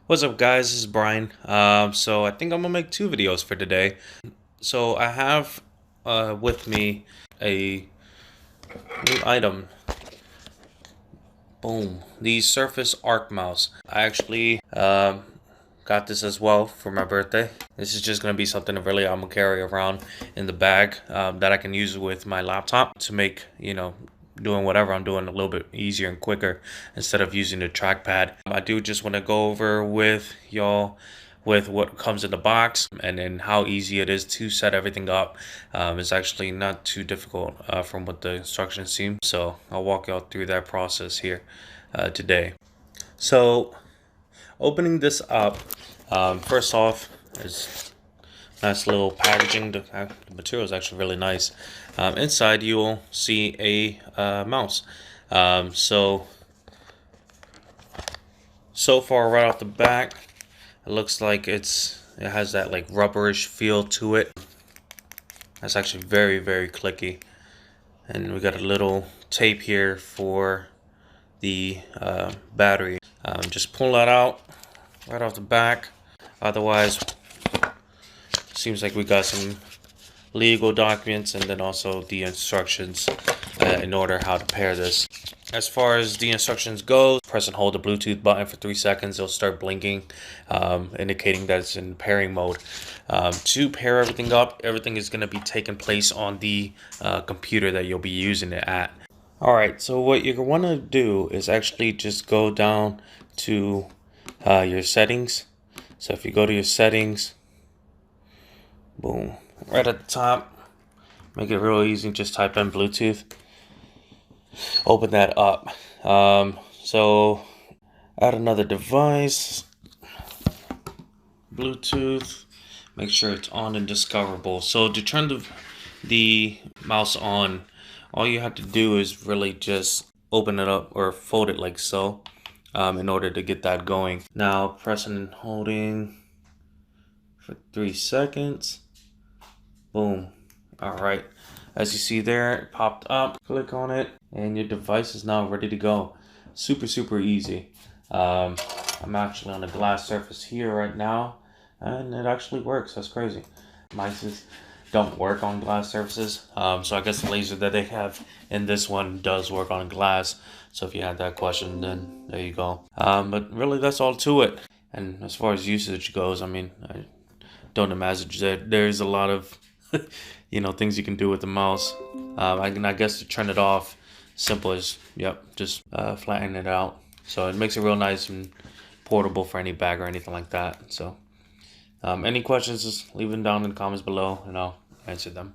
What's up, guys? This is Brian. So I think I'm gonna make two videos for today. So I have with me a new item. Boom, the Surface Arc mouse. I actually got this as well for my birthday. This is just gonna be something that really I'm gonna carry around in the bag that I can use with my laptop to make, doing whatever I'm doing a little bit easier and quicker instead of using the trackpad. I do just want to go over with y'all with what comes in the box and then how easy it is to set everything up. It's actually not too difficult from what the instructions seem. So I'll walk y'all through that process here today. So opening this up, first off is nice little packaging. The material is actually really nice. Inside you'll see a mouse. So far right off the back, it looks like it has that like rubberish feel to it. That's actually very clicky. And we got a little tape here for the battery. Just pull that out right off the back. Otherwise, seems like we got some legal documents and then also the instructions in order how to pair this. As far as the instructions go, press and hold the Bluetooth button for 3 seconds. It'll start blinking, indicating that it's in pairing mode. To pair everything up, everything is going to be taking place on the computer that you'll be using it at. Alright, so what you're going to do is actually just go down to your settings. So if you go to your settings, boom, right at the top, make it real easy, just type in Bluetooth. Open that up. So add another device, Bluetooth, make sure it's on and discoverable. So to turn the mouse on, all you have to do is really just open it up or fold it like so in order to get that going. Now pressing and holding for 3 seconds. Boom. All right. As you see there, it popped up. Click on it and your device is now ready to go. Super easy. I'm actually on a glass surface here right now and it actually works. That's crazy. Mice don't work on glass surfaces. So I guess the laser that they have in this one does work on glass. So if you had that question, then there you go. But really that's all to it. And as far as usage goes, I mean, I don't imagine that there's a lot of things you can do with the mouse. I guess to turn it off, simple as, just flatten it out. So it makes it real nice and portable for any bag or anything like that. So any questions, just leave them down in the comments below and I'll answer them.